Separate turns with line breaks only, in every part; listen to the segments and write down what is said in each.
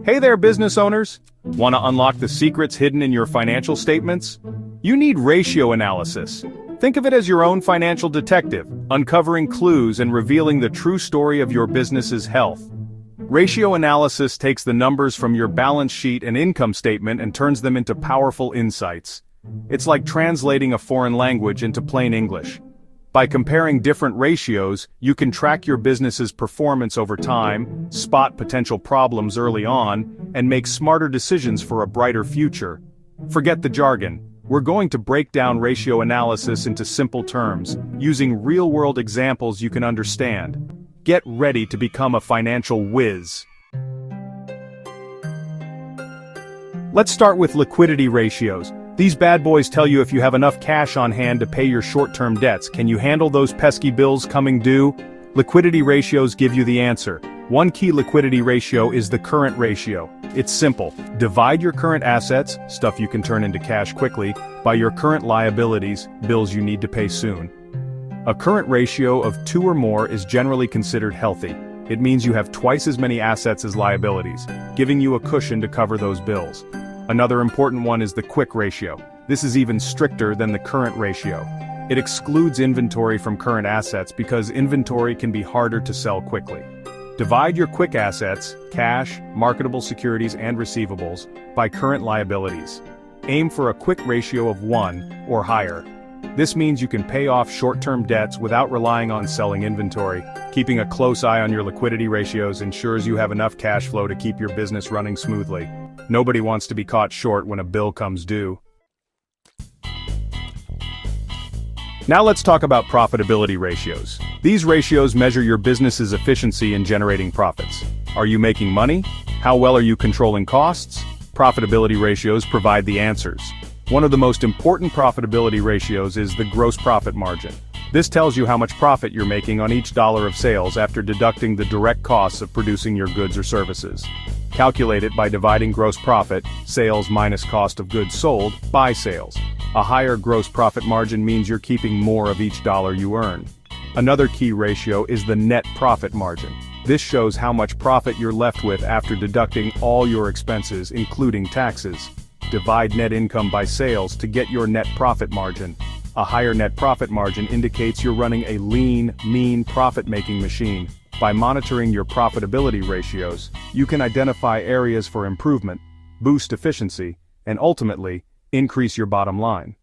Hey there, business owners! Want to unlock the secrets hidden in your financial statements? You need ratio analysis. Think of it as your own financial detective, uncovering clues and revealing the true story of your business's health. Ratio analysis takes the numbers from your balance sheet and income statement and turns them into powerful insights. It's like translating a foreign language into plain English. By comparing different ratios, you can track your business's performance over time, spot potential problems early on, and make smarter decisions for a brighter future. Forget the jargon. We're going to break down ratio analysis into simple terms, using real-world examples you can understand. Get ready to become a financial whiz. Let's start with liquidity ratios. These bad boys tell you if you have enough cash on hand to pay your short-term debts. Can you handle those pesky bills coming due? Liquidity ratios give you the answer. One key liquidity ratio is the current ratio. It's simple. Divide your current assets, stuff you can turn into cash quickly, by your current liabilities, bills you need to pay soon. A current ratio of 2 or more is generally considered healthy. It means you have twice as many assets as liabilities, giving you a cushion to cover those bills. Another important one is the quick ratio. This is even stricter than the current ratio. It excludes inventory from current assets because inventory can be harder to sell quickly. Divide your quick assets, cash, marketable securities and receivables, by current liabilities. Aim for a quick ratio of 1 or higher. This means you can pay off short-term debts without relying on selling inventory. Keeping a close eye on your liquidity ratios ensures you have enough cash flow to keep your business running smoothly. Nobody wants to be caught short when a bill comes due. Now let's talk about profitability ratios. These ratios measure your business's efficiency in generating profits. Are you making money? How well are you controlling costs? Profitability ratios provide the answers. One of the most important profitability ratios is the gross profit margin. This tells you how much profit you're making on each dollar of sales after deducting the direct costs of producing your goods or services. Calculate it by dividing gross profit, sales minus cost of goods sold, by sales. A higher gross profit margin means you're keeping more of each dollar you earn. Another key ratio is the net profit margin. This shows how much profit you're left with after deducting all your expenses, including taxes. Divide net income by sales to get your net profit margin. A higher net profit margin indicates you're running a lean, mean profit-making machine. By monitoring your profitability ratios, you can identify areas for improvement, boost efficiency, and ultimately, increase your bottom line.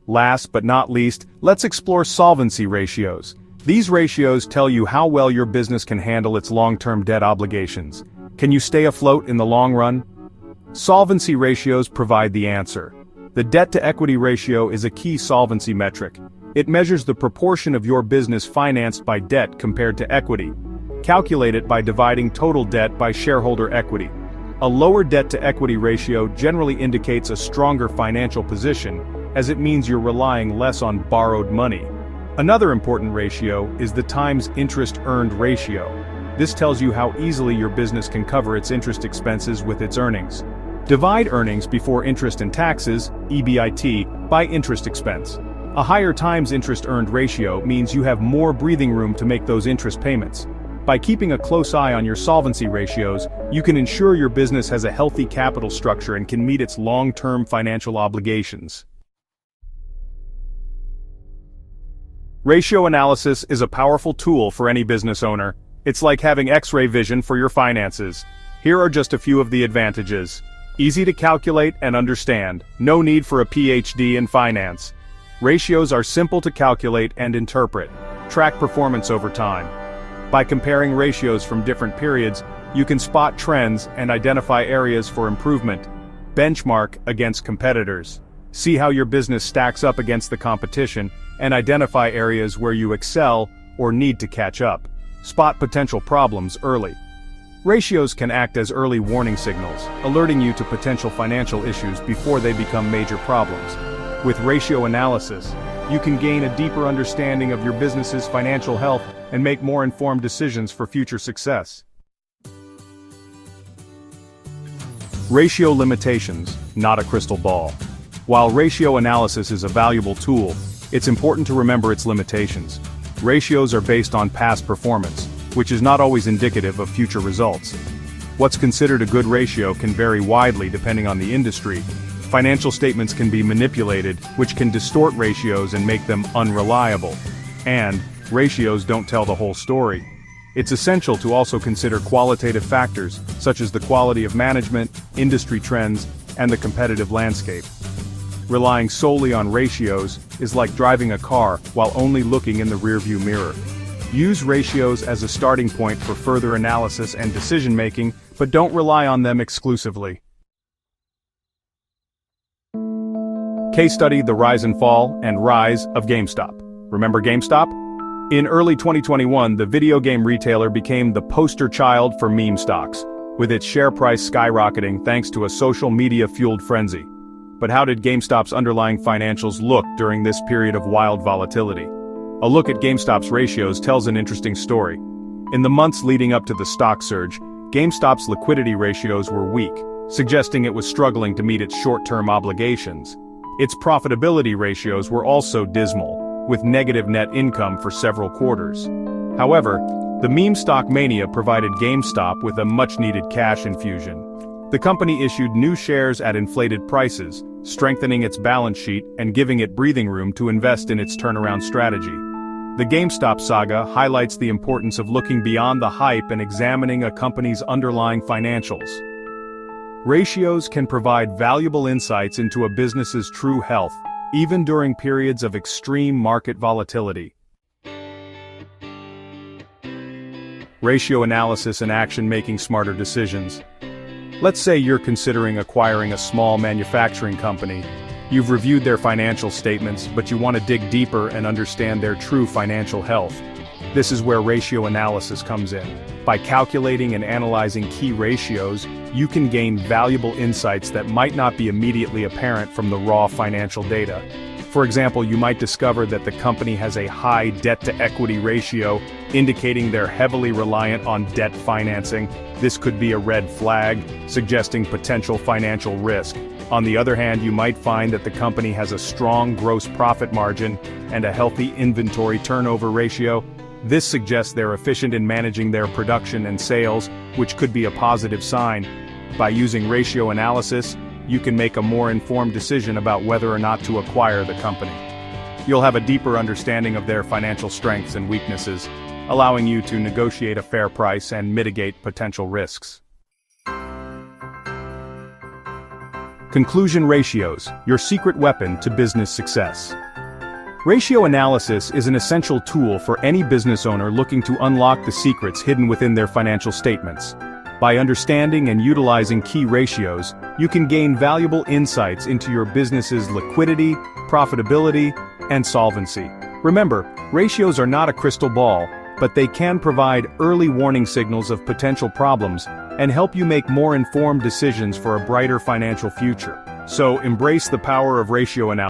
Last but not least, let's explore solvency ratios. These ratios tell you how well your business can handle its long-term debt obligations. Can you stay afloat in the long run? Solvency ratios provide the answer. The debt-to-equity ratio is a key solvency metric. It measures the proportion of your business financed by debt compared to equity. Calculate it by dividing total debt by shareholder equity. A lower debt-to-equity ratio generally indicates a stronger financial position, as it means you're relying less on borrowed money. Another important ratio is the times interest earned ratio. This tells you how easily your business can cover its interest expenses with its earnings. Divide earnings before interest and taxes, EBIT, by interest expense. A higher times interest earned ratio means you have more breathing room to make those interest payments. By keeping a close eye on your solvency ratios, you can ensure your business has a healthy capital structure and can meet its long-term financial obligations. Ratio analysis is a powerful tool for any business owner. It's like having X-ray vision for your finances. Here are just a few of the advantages. Easy to calculate and understand. No need for a PhD in finance. Ratios are simple to calculate and interpret. Track performance over time. By comparing ratios from different periods, you can spot trends and identify areas for improvement. Benchmark against competitors. See how your business stacks up against the competition, and identify areas where you excel or need to catch up. Spot potential problems early. Ratios can act as early warning signals, alerting you to potential financial issues before they become major problems. With ratio analysis, you can gain a deeper understanding of your business's financial health and make more informed decisions for future success. Ratio limitations, not a crystal ball. While ratio analysis is a valuable tool, it's important to remember its limitations. Ratios are based on past performance, which is not always indicative of future results. What's considered a good ratio can vary widely depending on the industry. Financial statements can be manipulated, which can distort ratios and make them unreliable. And ratios don't tell the whole story. It's essential to also consider qualitative factors, such as the quality of management, industry trends, and the competitive landscape. Relying solely on ratios is like driving a car while only looking in the rearview mirror. Use ratios as a starting point for further analysis and decision-making, but don't rely on them exclusively. Case study: the rise and fall and rise of GameStop. Remember GameStop? In early 2021, the video game retailer became the poster child for meme stocks, with its share price skyrocketing thanks to a social media-fueled frenzy. But how did GameStop's underlying financials look during this period of wild volatility? A look at GameStop's ratios tells an interesting story. In the months leading up to the stock surge, GameStop's liquidity ratios were weak, suggesting it was struggling to meet its short-term obligations. Its profitability ratios were also dismal, with negative net income for several quarters. However, the meme stock mania provided GameStop with a much-needed cash infusion. The company issued new shares at inflated prices, strengthening its balance sheet and giving it breathing room to invest in its turnaround strategy. The GameStop saga highlights the importance of looking beyond the hype and examining a company's underlying financials. Ratios can provide valuable insights into a business's true health, even during periods of extreme market volatility. Ratio analysis and action: making smarter decisions. Let's say you're considering acquiring a small manufacturing company. You've reviewed their financial statements, but you want to dig deeper and understand their true financial health. This is where ratio analysis comes in. By calculating and analyzing key ratios, you can gain valuable insights that might not be immediately apparent from the raw financial data. For example, you might discover that the company has a high debt-to-equity ratio, indicating they're heavily reliant on debt financing. This could be a red flag, suggesting potential financial risk. On the other hand, you might find that the company has a strong gross profit margin and a healthy inventory turnover ratio. This suggests they're efficient in managing their production and sales, which could be a positive sign. By using ratio analysis, you can make a more informed decision about whether or not to acquire the company. You'll have a deeper understanding of their financial strengths and weaknesses, allowing you to negotiate a fair price and mitigate potential risks. Conclusion: ratios, your secret weapon to business success. Ratio analysis is an essential tool for any business owner looking to unlock the secrets hidden within their financial statements. By understanding and utilizing key ratios, you can gain valuable insights into your business's liquidity, profitability, and solvency. Remember, ratios are not a crystal ball, but they can provide early warning signals of potential problems and help you make more informed decisions for a brighter financial future. So embrace the power of ratio analysis.